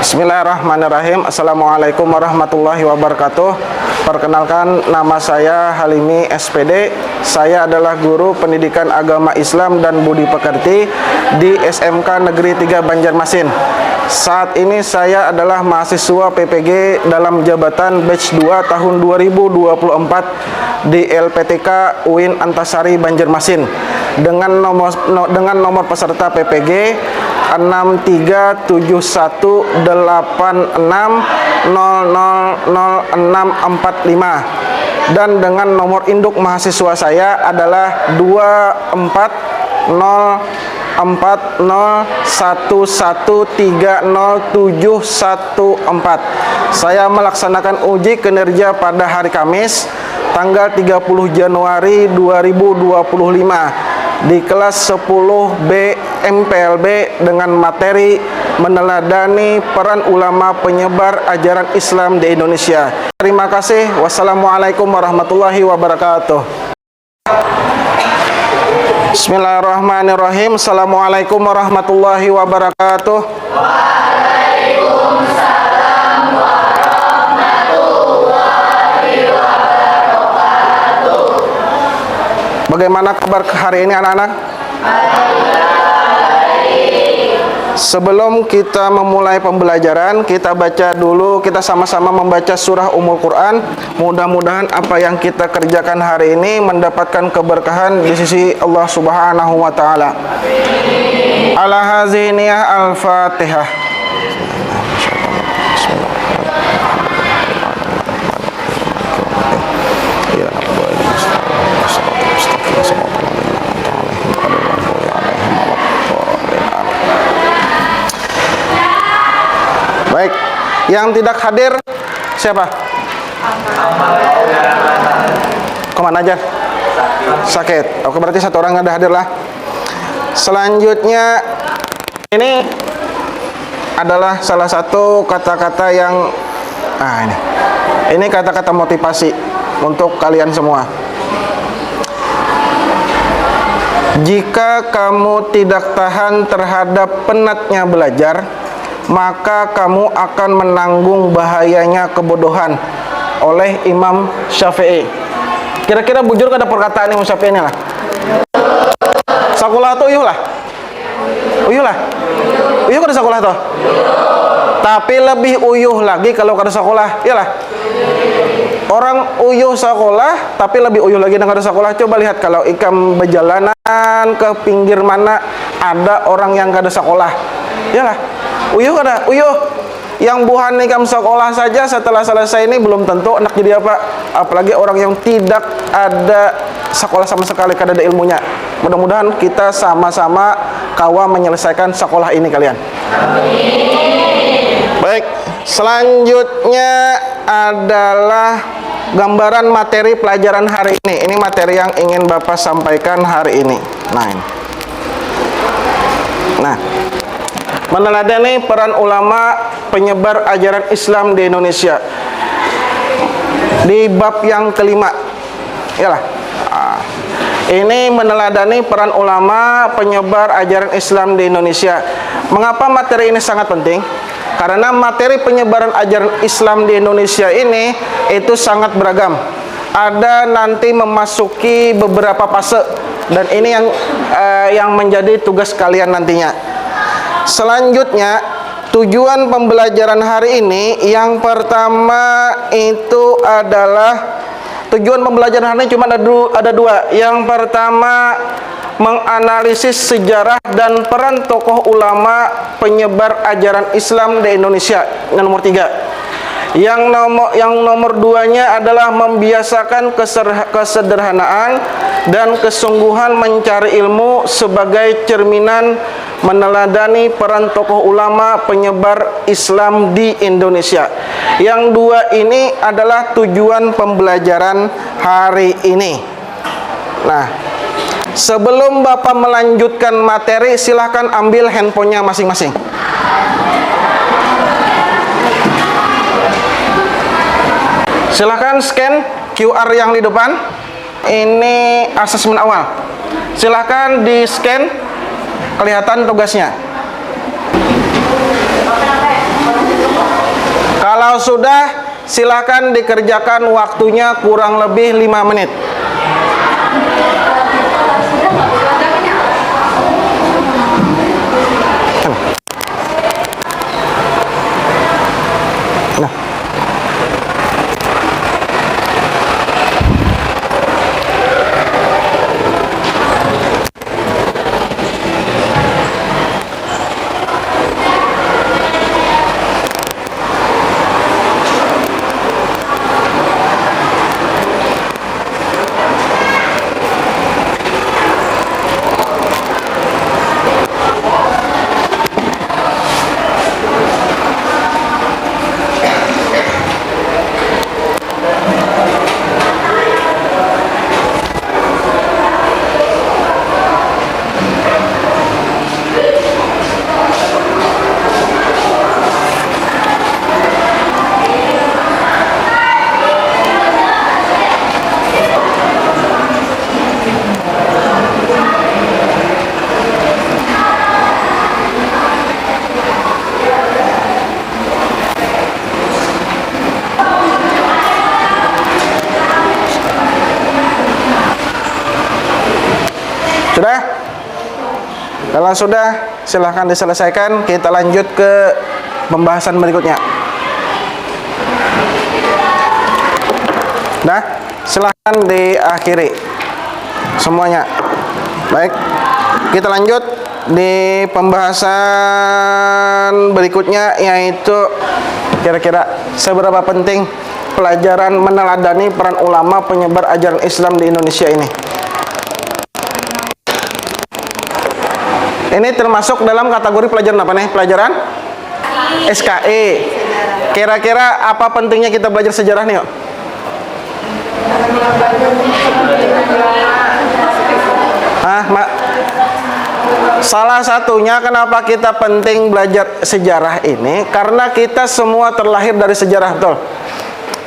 Bismillahirrahmanirrahim. Assalamualaikum warahmatullahi wabarakatuh. Perkenalkan, nama saya Halimi SPD. Saya adalah guru pendidikan agama Islam dan budi pekerti di SMK Negeri 3 Banjarmasin. Saat ini saya adalah mahasiswa PPG dalam jabatan batch 2 tahun 2024 di LPTK UIN Antasari Banjarmasin dengan nomor peserta PPG 637186000645 dan dengan nomor induk mahasiswa saya adalah 2401130714. Saya melaksanakan uji kinerja pada hari Kamis tanggal 30 Januari 2025 di kelas 10B MPLB dengan materi meneladani peran ulama penyebar ajaran Islam di Indonesia. Terima kasih. Wassalamualaikum warahmatullahi wabarakatuh. Bismillahirrahmanirrahim. Assalamualaikum warahmatullahi wabarakatuh. Waalaikumsalam warahmatullahi wabarakatuh. Bagaimana kabar hari ini anak-anak? Sebelum kita memulai pembelajaran, kita baca dulu, kita sama-sama membaca surah Ummul Quran. Mudah-mudahan apa yang kita kerjakan hari ini mendapatkan keberkahan di sisi Allah Subhanahu wa taala. Ala haziniyah al-Fatihah. Baik, yang tidak hadir siapa? Kemana aja? Sakit. Oke, berarti satu orang ada hadir lah. Selanjutnya, ini adalah salah satu kata-kata yang ini kata-kata motivasi untuk kalian semua. Jika kamu tidak tahan terhadap penatnya belajar, maka kamu akan menanggung bahayanya kebodohan. Oleh Imam Syafi'i. Kira-kira bujur ada perkataan Imam Syafi'i ini lah. Sakulah tuh uyuh lah. Uyuh lah. Uyuh kada sakulah tuh. Tapi lebih uyuh lagi kalau kada sakulah, iyalah. Orang uyuh sekolah, tapi lebih uyuh lagi dengan sekolah. Coba lihat kalau ikam berjalanan ke pinggir mana ada orang yang kada sekolah, iyalah. Uyuh kada, uyuh. Yang buhan ikam sekolah saja setelah selesai ini belum tentu enak jadi apa. Apalagi orang yang tidak ada sekolah sama sekali, kada ada ilmunya. Mudah-mudahan kita sama-sama kawa menyelesaikan sekolah ini kalian. Amin. Baik, selanjutnya adalah gambaran materi pelajaran hari ini. Ini materi yang ingin Bapak sampaikan hari ini. Nah, meneladani peran ulama penyebar ajaran Islam di Indonesia. Di bab yang kelima, iyalah. Ini meneladani peran ulama penyebar ajaran Islam di Indonesia. Mengapa materi ini sangat penting? Karena materi penyebaran ajaran Islam di Indonesia ini itu sangat beragam. Ada nanti memasuki beberapa fase dan ini yang menjadi tugas kalian nantinya. Selanjutnya, tujuan pembelajaran hari ini yang pertama itu adalah tujuan pembelajaran hari ini cuma ada dua. Yang pertama, menganalisis sejarah dan peran tokoh ulama penyebar ajaran Islam di Indonesia. Yang nomor 3. Yang nomor 2-nya adalah membiasakan kesederhanaan dan kesungguhan mencari ilmu sebagai cerminan meneladani peran tokoh ulama penyebar Islam di Indonesia. Yang dua ini adalah tujuan pembelajaran hari ini. Nah, sebelum Bapak melanjutkan materi, silahkan ambil handphonenya masing-masing. Silahkan scan QR yang di depan. Ini asesmen awal. Silahkan di scan, kelihatan tugasnya. Kalau sudah, silakan dikerjakan, waktunya kurang lebih 5 menit. Nah. Sudah? Kalau sudah, silahkan diselesaikan. Kita lanjut ke pembahasan berikutnya. Nah, silahkan diakhiri semuanya. Baik, kita lanjut di pembahasan berikutnya, yaitu kira-kira seberapa penting pelajaran meneladani peran ulama penyebar ajaran Islam di Indonesia ini. Ini termasuk dalam kategori pelajaran apa nih? Pelajaran SKE. Kira-kira apa pentingnya kita belajar sejarah nih, yuk? Salah satunya kenapa kita penting belajar sejarah ini, karena kita semua terlahir dari sejarah, betul.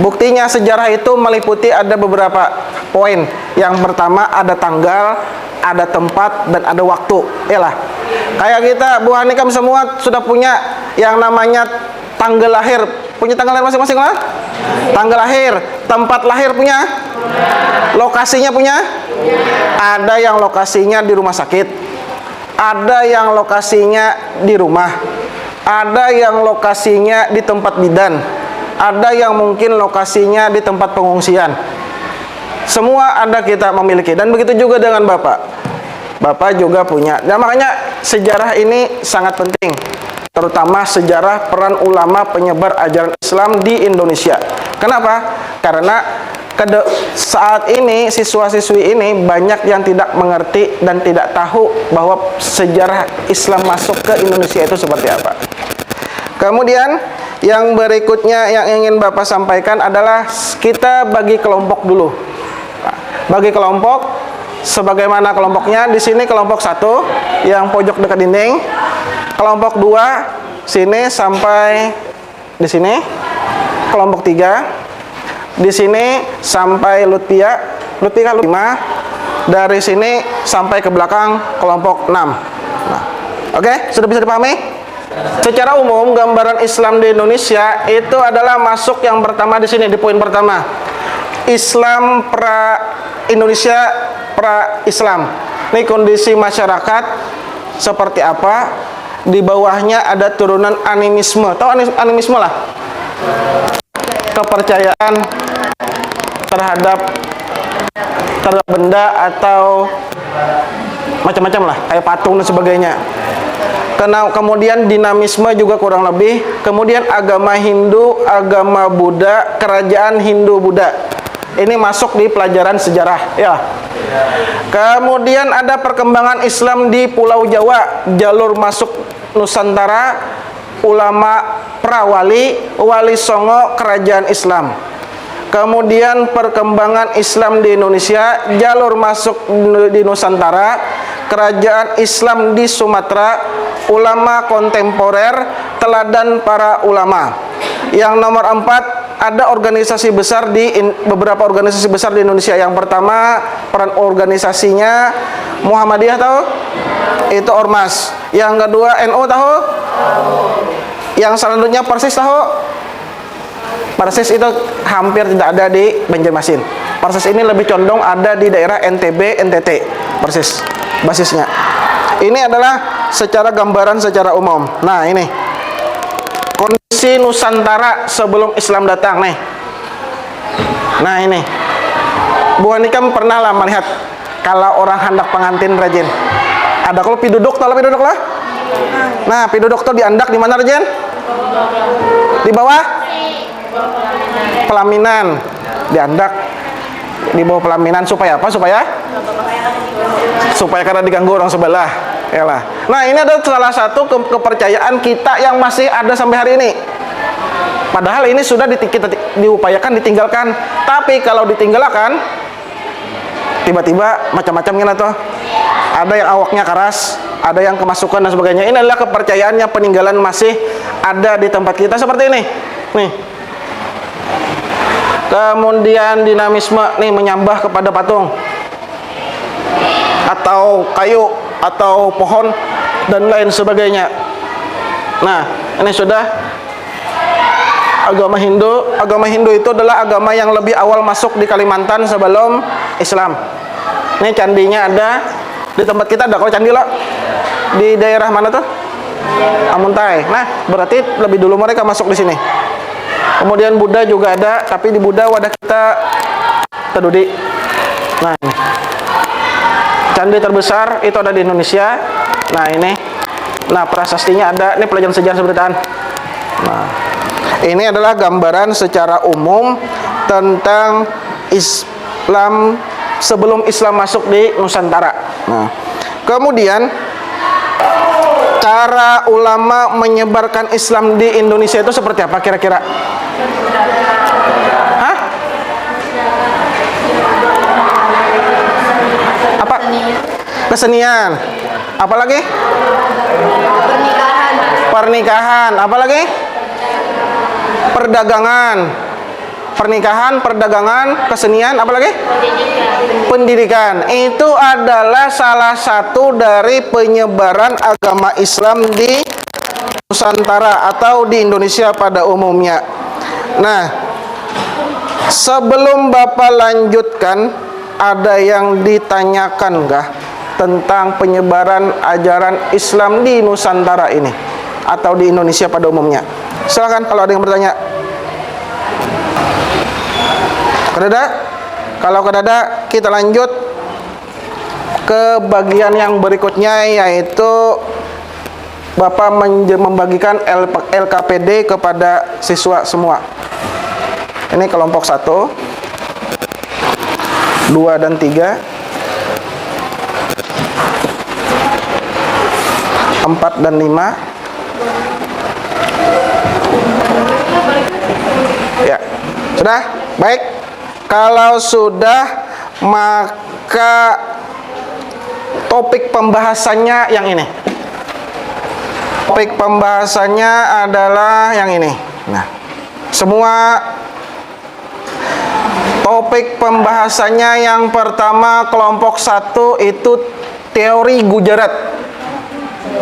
Buktinya sejarah itu meliputi ada beberapa poin. Yang pertama ada tanggal, ada tempat, dan ada waktu. Yalah. Kayak kita, Bu Hanikam semua sudah punya yang namanya tanggal lahir. Punya tanggal lahir masing-masing lah? Tanggal lahir, tempat lahir punya? Lokasinya punya? Ada yang lokasinya di rumah sakit. Ada yang lokasinya di rumah. Ada yang lokasinya di tempat bidan. Ada yang mungkin lokasinya di tempat pengungsian. Semua ada kita memiliki. Dan begitu juga dengan Bapak. Bapak juga punya. Dan makanya sejarah ini sangat penting. Terutama sejarah peran ulama penyebar ajaran Islam di Indonesia. Kenapa? Karena saat ini siswa-siswi ini banyak yang tidak mengerti dan tidak tahu bahwa sejarah Islam masuk ke Indonesia itu seperti apa. Kemudian yang berikutnya yang ingin Bapak sampaikan adalah kita bagi kelompok dulu. Bagi kelompok, sebagaimana kelompoknya di sini kelompok 1 yang pojok dekat dinding, kelompok 2 sini sampai di sini, kelompok 3 di sini sampai Lutfia 5, dari sini sampai ke belakang kelompok 6. Nah, oke, sudah bisa dipahami? Secara umum gambaran Islam di Indonesia itu adalah masuk yang pertama di sini, di poin pertama. Islam pra Indonesia pra Islam. Ini kondisi masyarakat seperti apa? Di bawahnya ada turunan animisme. Tahu animisme lah? Kepercayaan terhadap benda atau macam-macam lah, kayak patung dan sebagainya. Kemudian dinamisme juga kurang lebih. Kemudian agama Hindu, agama Buddha, kerajaan Hindu-Buddha. Ini masuk di pelajaran sejarah, ya. Kemudian ada perkembangan Islam di Pulau Jawa, jalur masuk Nusantara, ulama prawali, wali songo, kerajaan Islam. Kemudian perkembangan Islam di Indonesia, jalur masuk di Nusantara, kerajaan Islam di Sumatera, ulama kontemporer, teladan para ulama. Yang nomor 4, ada organisasi besar beberapa organisasi besar di Indonesia. Yang pertama, peran organisasinya Muhammadiyah, tahu? Itu ormas. Yang kedua NU, tahu? Yang selanjutnya Persis, tahu? Persis itu hampir tidak ada di Banjarmasin. Persis ini lebih condong ada di daerah NTB, NTT. Persis basisnya. Ini adalah secara gambaran secara umum. Nah, ini kondisi Nusantara sebelum Islam datang nih. Nah, ini Bu Hanika pernah lah melihat kalau orang hendak pengantin rajin. Ada kalau piduduk, tahu piduduk lah. Nah, piduduk tuh diandak di mana rajin? Di bawah pelaminan, diandak di bawah pelaminan supaya apa? Supaya karena diganggu orang sebelah. Yalah. Nah, ini adalah salah satu kepercayaan kita yang masih ada sampai hari ini. Padahal ini sudah kita diupayakan ditinggalkan. Tapi kalau ditinggalkan, tiba-tiba macam-macam gini tuh. Ada yang awaknya keras, ada yang kemasukan dan sebagainya. Ini adalah kepercayaannya peninggalan masih ada di tempat kita seperti ini. Nih. Kemudian dinamisme nih menyembah kepada patung atau kayu atau pohon dan lain sebagainya. Nah, ini sudah agama Hindu. Agama Hindu itu adalah agama yang lebih awal masuk di Kalimantan sebelum Islam. Ini candinya ada di tempat kita, ada kalau candi lo di daerah mana tuh? Amuntai. Nah, berarti lebih dulu mereka masuk di sini. Kemudian Buddha juga ada, tapi di Buddha wadah kita terdudi. Nah, ini. Candi terbesar itu ada di Indonesia. Nah, ini. Nah, prasastinya ada. Ini pelajaran sejarah seberitaan. Nah, ini adalah gambaran secara umum tentang Islam sebelum Islam masuk di Nusantara. Nah, kemudian cara ulama menyebarkan Islam di Indonesia itu seperti apa kira-kira? Hah? Apa? Kesenian. Apa lagi? Pernikahan. Apa lagi? Perdagangan. Pernikahan, perdagangan, kesenian, apa lagi? Pendidikan. Itu adalah salah satu dari penyebaran agama Islam di Nusantara atau di Indonesia pada umumnya. Nah, sebelum Bapak lanjutkan, ada yang ditanyakan nggak tentang penyebaran ajaran Islam di Nusantara ini atau di Indonesia pada umumnya? Silakan kalau ada yang bertanya. Kedada? Kalau kedada, kita lanjut ke bagian yang berikutnya, yaitu Bapak membagikan LKPD kepada siswa semua. Ini kelompok 1, 2 dan 3, 4 dan 5. Ya, sudah? Baik. Kalau sudah, maka topik pembahasannya yang ini. Topik pembahasannya adalah yang ini. Nah, semua topik pembahasannya yang pertama kelompok 1 itu teori Gujarat.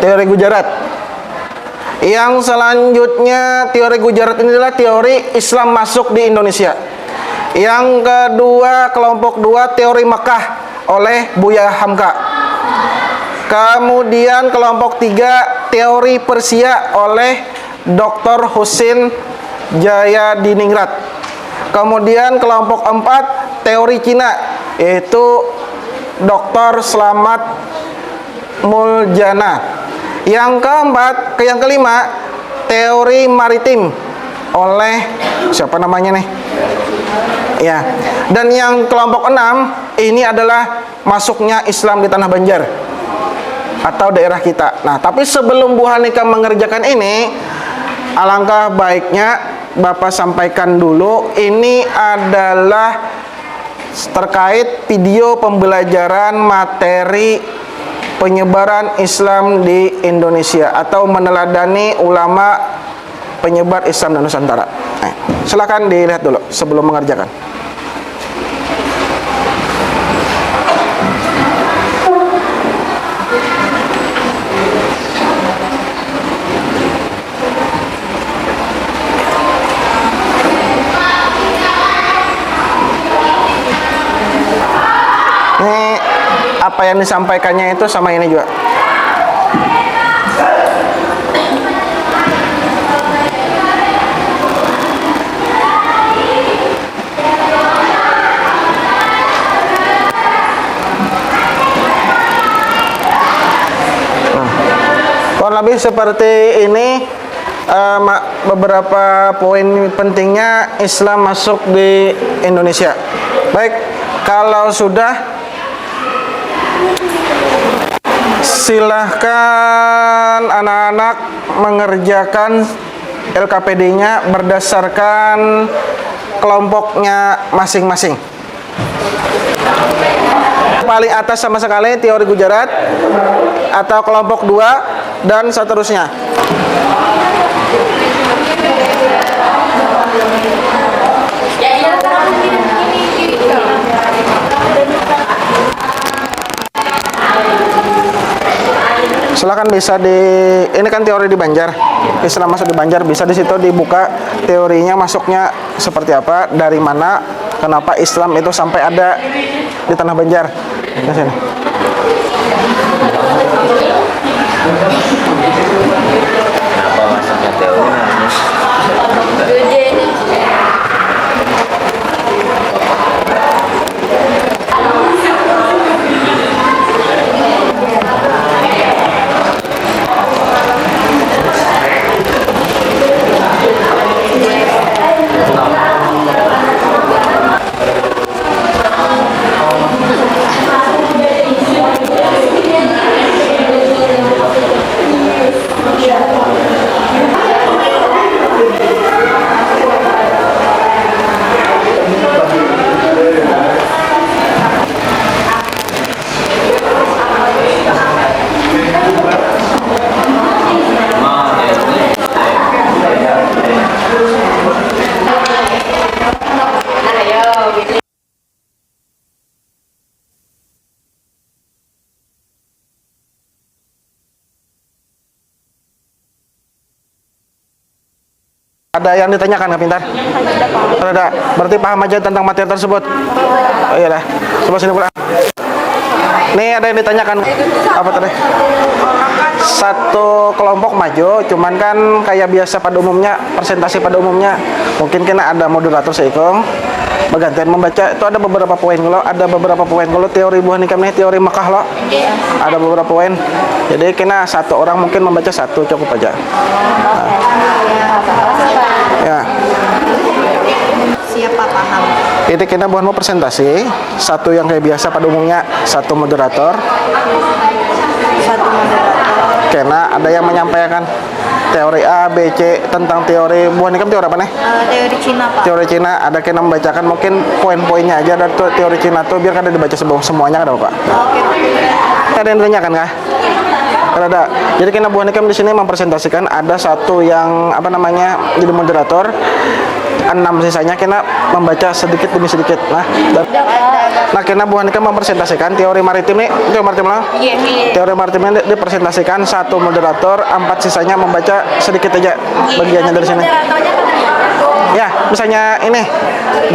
Teori Gujarat. Yang selanjutnya teori Gujarat ini adalah teori Islam masuk di Indonesia. Yang kedua, kelompok 2, teori Mekah oleh Buya Hamka. Kemudian kelompok 3, teori Persia oleh Dr. Husin Jayadiningrat. Kemudian kelompok 4, teori Cina, yaitu Dr. Slamet Muljana. Yang keempat, yang kelima, teori maritim oleh siapa namanya nih? Ya. Dan yang kelompok 6 ini adalah masuknya Islam di tanah Banjar atau daerah kita. Nah, tapi sebelum Bu Hanika mengerjakan ini, alangkah baiknya Bapak sampaikan dulu, ini adalah terkait video pembelajaran materi penyebaran Islam di Indonesia atau meneladani ulama penyebar Islam dan Nusantara. Nah, silakan dilihat dulu sebelum mengerjakan. Ini apa yang disampaikannya itu sama ini juga. Kurang lebih seperti ini beberapa poin pentingnya Islam masuk di Indonesia. Baik, kalau sudah silahkan anak-anak mengerjakan LKPD-nya berdasarkan kelompoknya masing-masing. Paling atas sama sekali teori Gujarat atau kelompok 2 dan seterusnya. Silakan bisa ini kan teori di Banjar. Islam masuk di Banjar, bisa di situ dibuka teorinya masuknya seperti apa, dari mana, kenapa Islam itu sampai ada di tanah Banjar. Di sini. Kenapa masuknya teori? Ada yang ditanyakan nggak, Pintar? Ada. Berarti paham aja tentang materi tersebut. Oh iya dah. Coba sini pula. Nih ada yang ditanyakan apa tadi? Satu kelompok maju, cuman kan kayak biasa pada umumnya, presentasi pada umumnya mungkin kena ada moderator seikong bergantian membaca. Itu ada beberapa poin kalau teori buah nikam nih, teori Mekah lo. Ada beberapa poin. Jadi kena satu orang mungkin membaca satu cukup aja. Nah. Ya. Siapa paham? Ini kena buat mau presentasi, satu yang kayak biasa pada umumnya, satu moderator. Kena ada yang menyampaikan teori A, B, C tentang teori buah nikam, teori apa nih? Teori Cina, Pak. Teori Cina, ada kena membacakan mungkin poin-poinnya aja dari teori Cina tuh biar kada dibaca semuanya, ada Pak. Oke. Ada yang ditanyakan kah? Ada. Jadi kena buah nikam di sini mempresentasikan, ada satu yang apa namanya jadi moderator, 6 sisanya kena membaca sedikit demi sedikit. Nah kena buah nikam mempresentasikan teori maritim nih, teori maritim lah. Teori maritim ini dipresentasikan satu moderator, 4 sisanya membaca sedikit aja bagiannya dari sini. Ya, misalnya ini,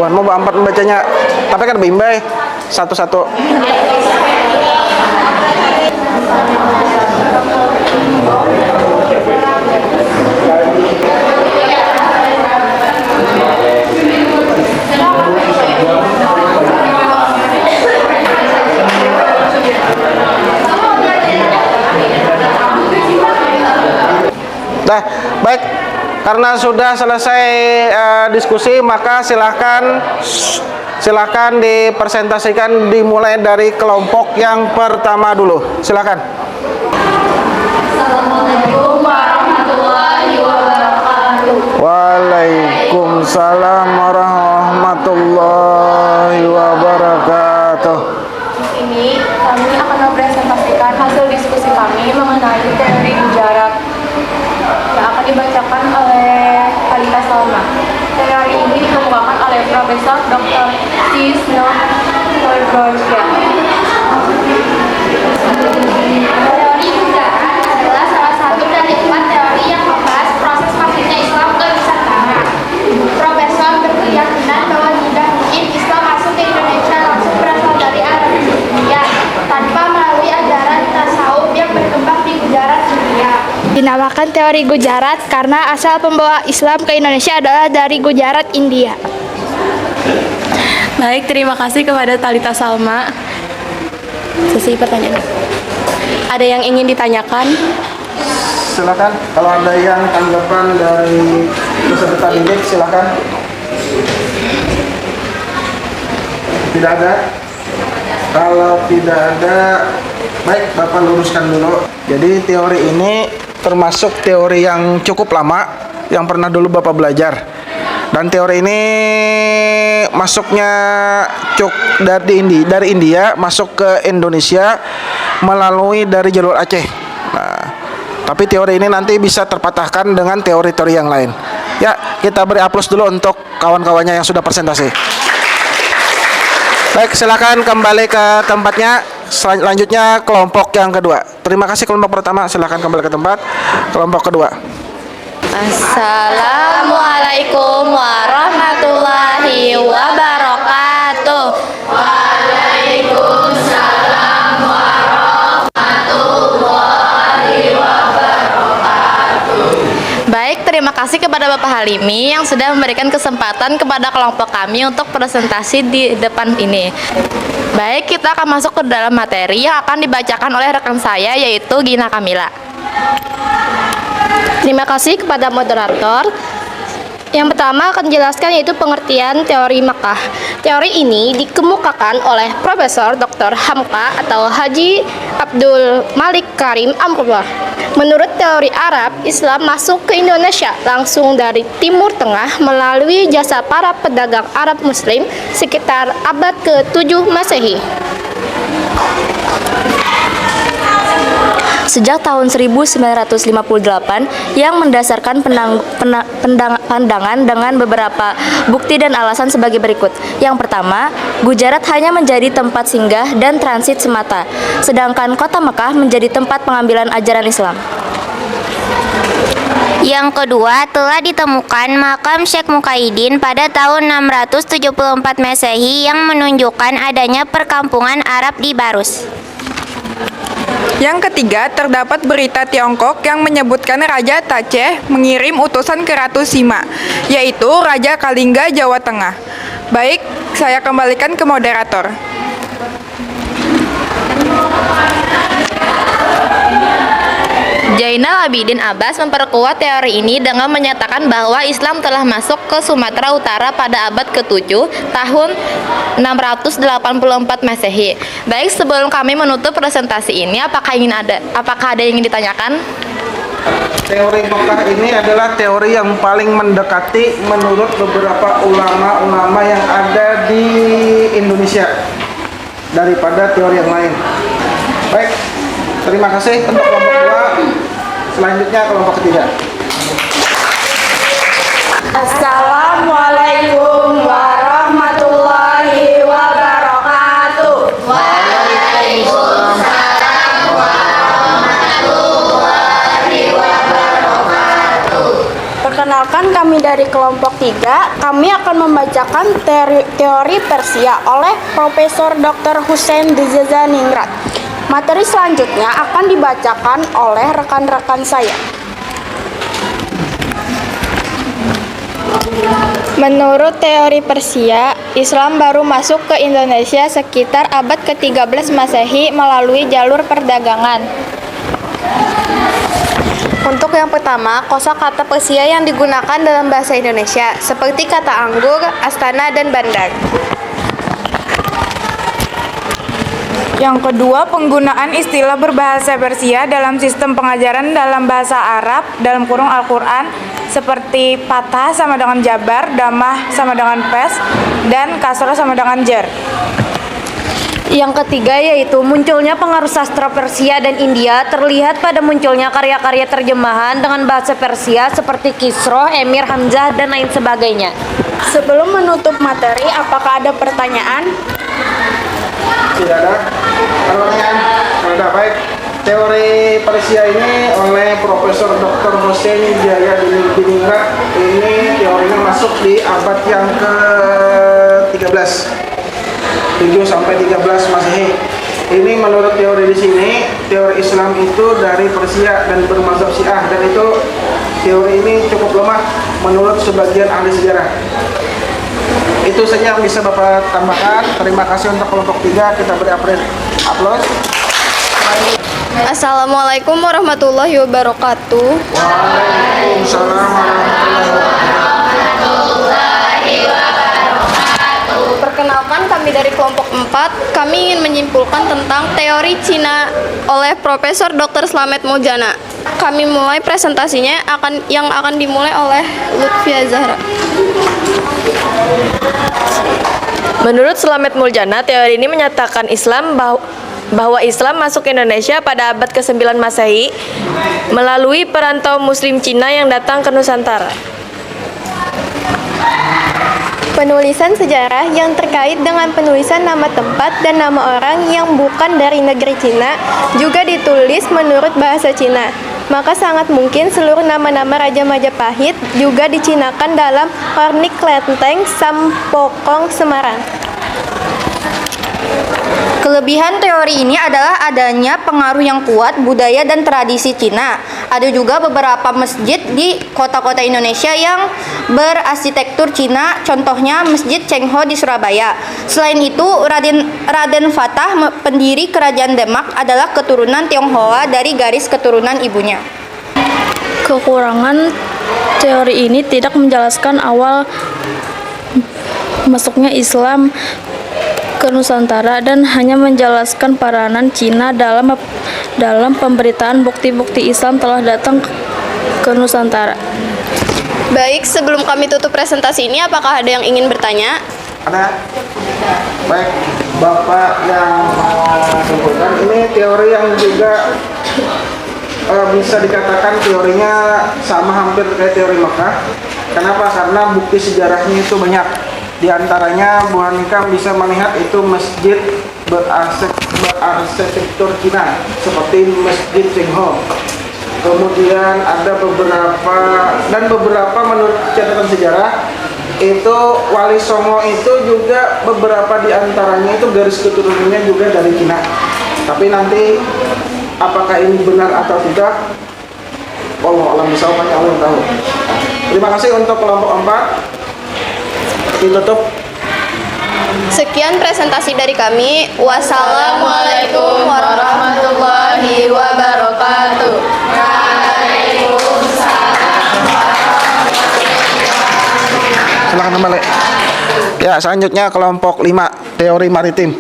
buah mau 4 membacanya, tapi kan bimbang satu-satu. Nah, baik, karena sudah selesai diskusi, maka silakan dipresentasikan, dimulai dari kelompok yang pertama dulu. Silakan. Assalamualaikum warahmatullahi wabarakatuh. Waalaikumsalam warahmatullahi wabarakatuh. Ini kami akan mempresentasikan hasil diskusi kami mengenai teori Gujarat yang akan dibacakan oleh Kalita Salma. Teori ini dikemukakan oleh Profesor Dr. Tisno Torgorsya. Teori Gujarat adalah salah satu dari 4 teori yang membahas proses masuknya Islam ke Nusantara. Profesor berkeyakinan bahwa tidak mungkin Islam masuk ke Indonesia langsung berasal dari Arab. dinamakan teori Gujarat karena asal pembawa Islam ke Indonesia adalah dari Gujarat, India. Baik, terima kasih kepada Talitha Salma. Sesi pertanyaan. Ada yang ingin ditanyakan? Silakan. Kalau ada yang tanggapan dari peserta didik, silakan. Tidak ada. Kalau tidak ada, baik Bapak luruskan dulu. Jadi teori ini termasuk teori yang cukup lama yang pernah dulu Bapak belajar. Dan teori ini masuknya dari India masuk ke Indonesia melalui dari jalur Aceh. Nah, tapi teori ini nanti bisa terpatahkan dengan teori-teori yang lain. Ya, kita beri aplaus dulu untuk kawan-kawannya yang sudah presentasi. Baik, silakan kembali ke tempatnya. Selanjutnya kelompok yang kedua. Terima kasih kelompok pertama. Silakan kembali ke tempat. Kelompok kedua. Assalamualaikum warahmatullahi wabarakatuh. Waalaikumsalam warahmatullahi wabarakatuh. Baik, terima kasih kepada Bapak Halimi yang sudah memberikan kesempatan kepada kelompok kami untuk presentasi di depan ini. Baik, kita akan masuk ke dalam materi yang akan dibacakan oleh rekan saya, yaitu Gina Kamila. Terima kasih kepada moderator. Yang pertama akan dijelaskan yaitu pengertian teori Makkah. Teori ini dikemukakan oleh Profesor Dr. Hamka atau Haji Abdul Malik Karim Amrullah. Menurut teori Arab, Islam masuk ke Indonesia langsung dari Timur Tengah melalui jasa para pedagang Arab Muslim sekitar abad ke-7 Masehi. Sejak tahun 1958 yang mendasarkan pandangan dengan beberapa bukti dan alasan sebagai berikut. Yang pertama, Gujarat hanya menjadi tempat singgah dan transit semata, sedangkan kota Mekah menjadi tempat pengambilan ajaran Islam. Yang kedua, telah ditemukan makam Syekh Mukaiddin pada tahun 674 Masehi yang menunjukkan adanya perkampungan Arab di Barus. Yang ketiga, terdapat berita Tiongkok yang menyebutkan Raja Taceh mengirim utusan ke Ratu Sima, yaitu Raja Kalingga Jawa Tengah. Baik, saya kembalikan ke moderator. Zainal Abidin Abbas memperkuat teori ini dengan menyatakan bahwa Islam telah masuk ke Sumatera Utara pada abad ke-7 tahun 684 Masehi. Baik, sebelum kami menutup presentasi ini, apakah ada yang ingin ditanyakan? Teori Makkah ini adalah teori yang paling mendekati menurut beberapa ulama-ulama yang ada di Indonesia daripada teori yang lain. Baik, terima kasih untuk kelompok kedua. Selanjutnya kelompok ketiga. Assalamualaikum warahmatullahi wabarakatuh. Waalaikumsalam warahmatullahi wabarakatuh. Perkenalkan, kami dari kelompok 3. Kami akan membacakan teori Persia oleh Profesor Dr. Hussein Dzazaningrat. Materi selanjutnya akan dibacakan oleh rekan-rekan saya. Menurut teori Persia, Islam baru masuk ke Indonesia sekitar abad ke-13 Masehi melalui jalur perdagangan. Untuk yang pertama, kosakata Persia yang digunakan dalam bahasa Indonesia, seperti kata anggur, astana, dan bandar. Yang kedua, penggunaan istilah berbahasa Persia dalam sistem pengajaran dalam bahasa Arab dalam kurung Al-Quran seperti patah sama dengan jabar, damah sama dengan pes, dan kasrah sama dengan jar. Yang ketiga yaitu munculnya pengaruh sastra Persia dan India terlihat pada munculnya karya-karya terjemahan dengan bahasa Persia seperti Kisroh, Emir Hamzah, dan lain sebagainya. Sebelum menutup materi, apakah ada pertanyaan? Tidak ada pertanyaan. Tidak, baik. Teori Persia ini oleh Profesor Dr. Hussein Dzazaningrat. Ini teorinya masuk di abad yang ke-13, 7 sampai 13 Masehi. Ini menurut teori di sini teori Islam itu dari Persia dan bermazhab Syiah, dan itu teori ini cukup lemah menurut sebagian ahli sejarah. Itu saja yang bisa Bapak tambahkan. Terima kasih untuk kelompok 3. Kita beri aplaus. Assalamualaikum warahmatullahi wabarakatuh. Waalaikumsalam warahmatullahi wabarakatuh. Perkenalkan, kami dari kelompok 4. Kami ingin menyimpulkan tentang teori Cina oleh Profesor Dr. Slamet Muljana. Kami mulai presentasinya yang akan dimulai oleh Lutfia Zahra. Menurut Slamet Muljana, teori ini menyatakan bahwa Islam masuk ke Indonesia pada abad ke-9 Masehi melalui perantau Muslim Cina yang datang ke Nusantara. Penulisan sejarah yang terkait dengan penulisan nama tempat dan nama orang yang bukan dari negeri Cina juga ditulis menurut bahasa Cina. Maka sangat mungkin seluruh nama-nama Raja Majapahit juga dicinakan dalam Hornik Lenteng Sampokong Semarang. Kelebihan teori ini adalah adanya pengaruh yang kuat budaya dan tradisi Cina. Ada juga beberapa masjid di kota-kota Indonesia yang berarsitektur Cina, contohnya Masjid Cheng-Ho di Surabaya. Selain itu, Raden Fatah, pendiri Kerajaan Demak, adalah keturunan Tionghoa dari garis keturunan ibunya. Kekurangan teori ini tidak menjelaskan awal masuknya Islam ke Nusantara dan hanya menjelaskan peranan Cina dalam pemberitaan bukti-bukti Islam telah datang ke Nusantara. Baik, sebelum kami tutup presentasi ini, apakah ada yang ingin bertanya? Ada? Baik, Bapak yang mengumpulkan ini teori yang juga bisa dikatakan teorinya sama hampir kayak teori Mekah. Kenapa? Karena bukti sejarahnya itu banyak. Di antaranya Bu Hanikam bisa melihat itu masjid berarsitektur Cina seperti Masjid Cheng-Ho. Kemudian ada beberapa menurut catatan sejarah itu Wali Songo itu juga beberapa di antaranya itu garis keturunannya juga dari Cina. Tapi nanti apakah ini benar atau tidak, wallahu a'lam bishawab, hanya Allah yang tahu. Terima kasih untuk kelompok 4. Ditutup. Sekian presentasi dari kami. Wassalamualaikum warahmatullahi wabarakatuh. Silakan kembali. Ya, selanjutnya kelompok 5, teori maritim.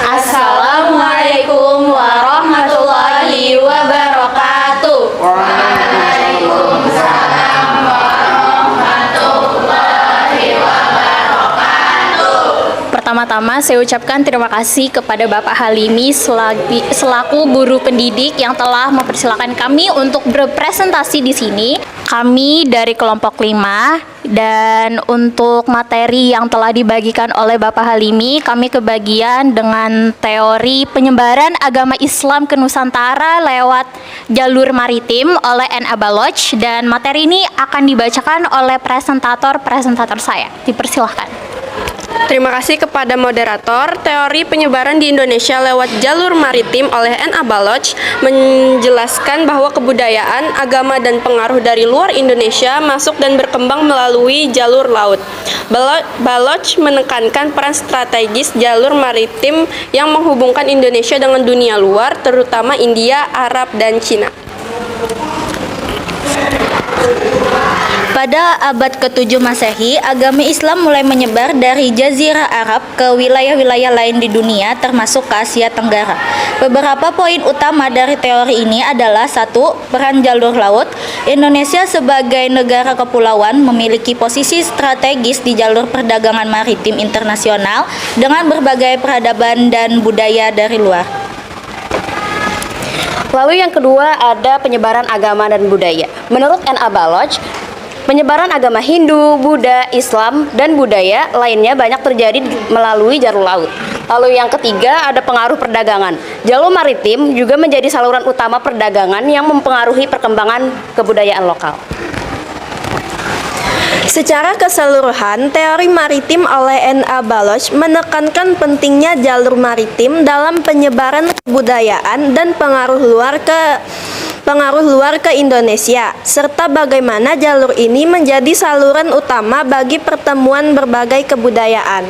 Assalamualaikum warahmatullahi wabarakatuh. Pertama-tama saya ucapkan terima kasih kepada Bapak Halimi selaku guru pendidik yang telah mempersilahkan kami untuk berpresentasi di sini. Kami dari kelompok 5 dan untuk materi yang telah dibagikan oleh Bapak Halimi, kami kebagian dengan teori penyebaran agama Islam ke Nusantara lewat jalur maritim oleh N. Abaloch, dan materi ini akan dibacakan oleh presentator saya. Dipersilahkan. Terima kasih kepada moderator. Teori penyebaran di Indonesia lewat jalur maritim oleh N. Abaloch menjelaskan bahwa kebudayaan, agama, dan pengaruh dari luar Indonesia masuk dan berkembang melalui jalur laut. Baloch menekankan peran strategis jalur maritim yang menghubungkan Indonesia dengan dunia luar, terutama India, Arab, dan Cina. Pada abad ke-7 Masehi, agama Islam mulai menyebar dari Jazirah Arab ke wilayah-wilayah lain di dunia, termasuk ke Asia Tenggara. Beberapa poin utama dari teori ini adalah: 1. Peran jalur laut. Indonesia sebagai negara kepulauan memiliki posisi strategis di jalur perdagangan maritim internasional dengan berbagai peradaban dan budaya dari luar. Lalu yang kedua ada penyebaran agama dan budaya. Menurut N. Abaloch, penyebaran agama Hindu, Buddha, Islam, dan budaya lainnya banyak terjadi melalui jalur laut. Lalu yang ketiga ada pengaruh perdagangan. Jalur maritim juga menjadi saluran utama perdagangan yang mempengaruhi perkembangan kebudayaan lokal. Secara keseluruhan, teori maritim oleh N.A. Baloch menekankan pentingnya jalur maritim dalam penyebaran kebudayaan dan pengaruh luar ke Indonesia, serta bagaimana jalur ini menjadi saluran utama bagi pertemuan berbagai kebudayaan.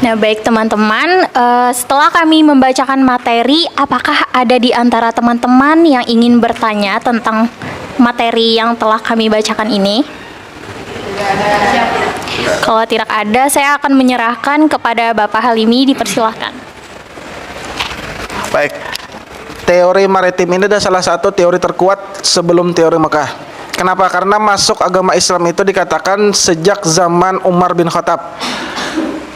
Nah, baik teman-teman, setelah kami membacakan materi, apakah ada di antara teman-teman yang ingin bertanya tentang materi yang telah kami bacakan ini? Kalau tidak ada, saya akan menyerahkan kepada Bapak Halimi, dipersilahkan. Baik, teori maritim ini adalah salah satu teori terkuat sebelum teori Mekah. Kenapa? Karena masuk agama Islam itu dikatakan sejak zaman Umar bin Khattab.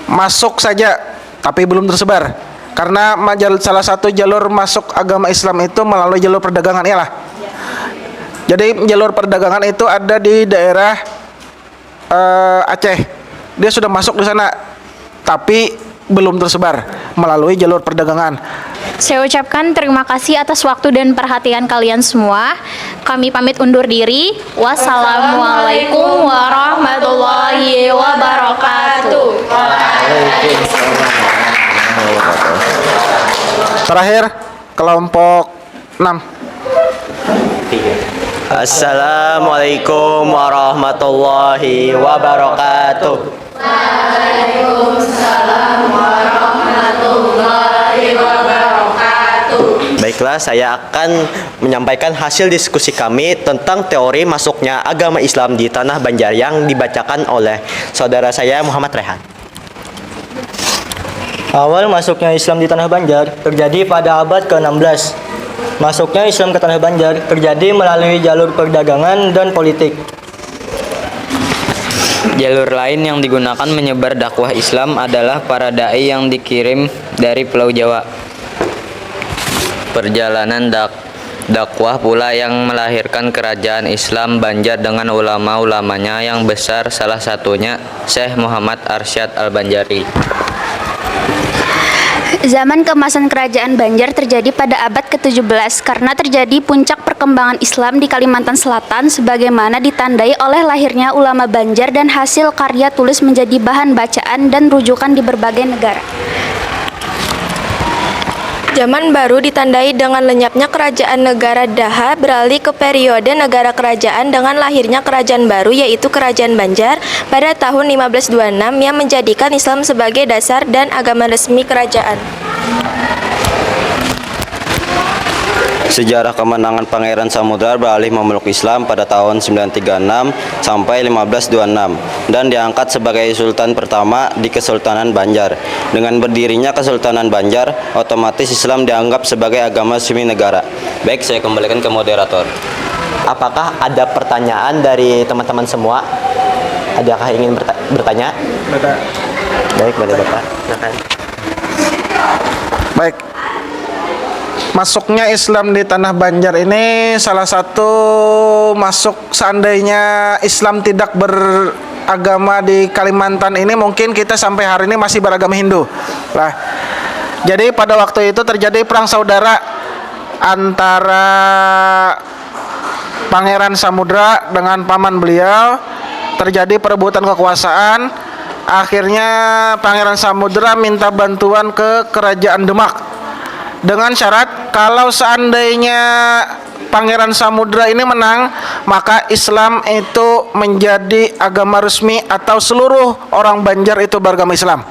Masuk saja, tapi belum tersebar. Karena salah satu jalur masuk agama Islam itu melalui jalur perdagangan, iyalah. Jadi jalur perdagangan itu ada di daerah Aceh. Dia sudah masuk di sana, tapi belum tersebar melalui jalur perdagangan. Saya ucapkan terima kasih atas waktu dan perhatian kalian semua. Kami pamit undur diri. Wassalamualaikum warahmatullahi wabarakatuh. Terakhir, kelompok 6. Assalamualaikum warahmatullahi wabarakatuh. Baiklah, saya akan menyampaikan hasil diskusi kami tentang teori masuknya agama Islam di Tanah Banjar yang dibacakan oleh saudara saya Muhammad Rehan. Awal masuknya Islam di Tanah Banjar terjadi pada abad ke-16. Masuknya Islam ke Tanah Banjar terjadi melalui jalur perdagangan dan politik. Jalur lain yang digunakan menyebar dakwah Islam adalah para dai yang dikirim dari Pulau Jawa. Perjalanan dakwah pula yang melahirkan kerajaan Islam Banjar dengan ulama-ulamanya yang besar, salah satunya Syekh Muhammad Arsyad Al-Banjari. Zaman keemasan kerajaan Banjar terjadi pada abad ke-17 karena terjadi puncak perkembangan Islam di Kalimantan Selatan sebagaimana ditandai oleh lahirnya ulama Banjar dan hasil karya tulis menjadi bahan bacaan dan rujukan di berbagai negara. Zaman baru ditandai dengan lenyapnya kerajaan negara Daha beralih ke periode negara kerajaan dengan lahirnya kerajaan baru yaitu kerajaan Banjar pada tahun 1526 yang menjadikan Islam sebagai dasar dan agama resmi kerajaan. Sejarah kemenangan Pangeran Samudra beralih memeluk Islam pada tahun 936 sampai 1526 dan diangkat sebagai sultan pertama di Kesultanan Banjar. Dengan berdirinya Kesultanan Banjar, otomatis Islam dianggap sebagai agama resmi negara. Baik, saya kembalikan ke moderator. Apakah ada pertanyaan dari teman-teman semua? Adakah ingin bertanya? Baik, boleh Bapak. Silakan. Baik. Masuknya Islam di Tanah Banjar ini salah satu masuk seandainya Islam tidak beragama di Kalimantan ini mungkin kita sampai hari ini masih beragama Hindu. Lah. Jadi pada waktu itu terjadi perang saudara antara Pangeran Samudra dengan paman beliau, terjadi perebutan kekuasaan. Akhirnya Pangeran Samudra minta bantuan ke Kerajaan Demak dengan syarat kalau seandainya Pangeran Samudra ini menang, maka Islam itu menjadi agama resmi atau seluruh orang Banjar itu beragama Islam.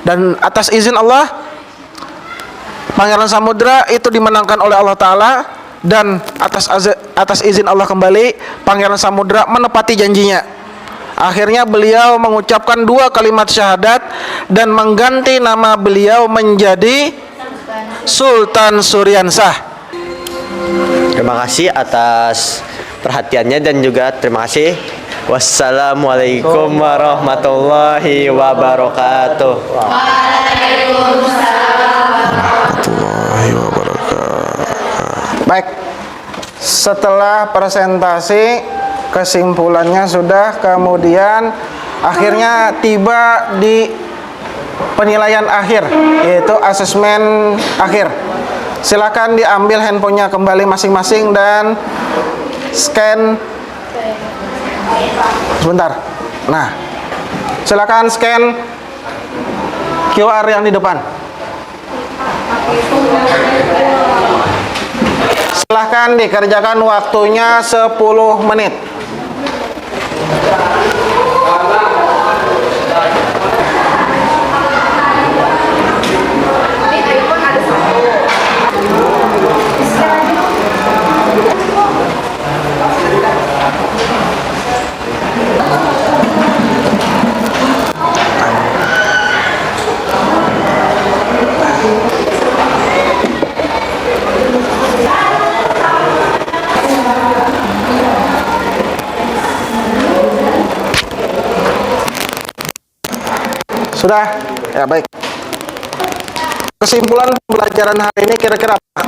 Dan atas izin Allah, Pangeran Samudra itu dimenangkan oleh Allah Ta'ala, dan atas izin Allah kembali Pangeran Samudra menepati janjinya. Akhirnya beliau mengucapkan 2 kalimat syahadat dan mengganti nama beliau menjadi Sultan Suryansah. Terima kasih atas perhatiannya dan juga terima kasih. Wassalamualaikum warahmatullahi wabarakatuh. Baik, setelah presentasi kesimpulannya sudah, kemudian akhirnya tiba di penilaian akhir, yaitu asesmen akhir. Silakan diambil handphonenya kembali masing-masing dan scan sebentar. Nah, silakan scan QR yang di depan. Silahkan dikerjakan, waktunya 10 menit. Sudah? Ya, baik. Kesimpulan pembelajaran hari ini kira-kira apa?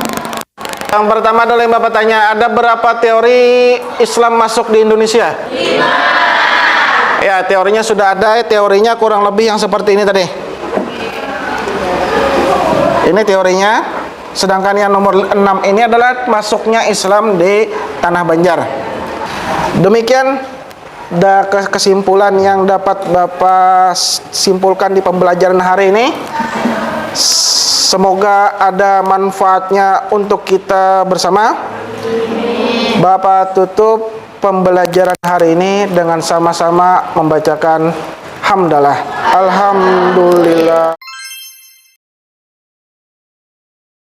Yang pertama adalah yang Bapak tanya, ada berapa teori Islam masuk di Indonesia? 5. Ya, teorinya sudah ada, teorinya kurang lebih yang seperti ini tadi. Ini teorinya, sedangkan yang nomor 6 ini adalah masuknya Islam di Tanah Banjar. Demikian kesimpulan yang dapat Bapak simpulkan di pembelajaran hari ini. Semoga ada manfaatnya untuk kita bersama. Bapak tutup pembelajaran hari ini dengan sama-sama membacakan hamdalah. Alhamdulillah.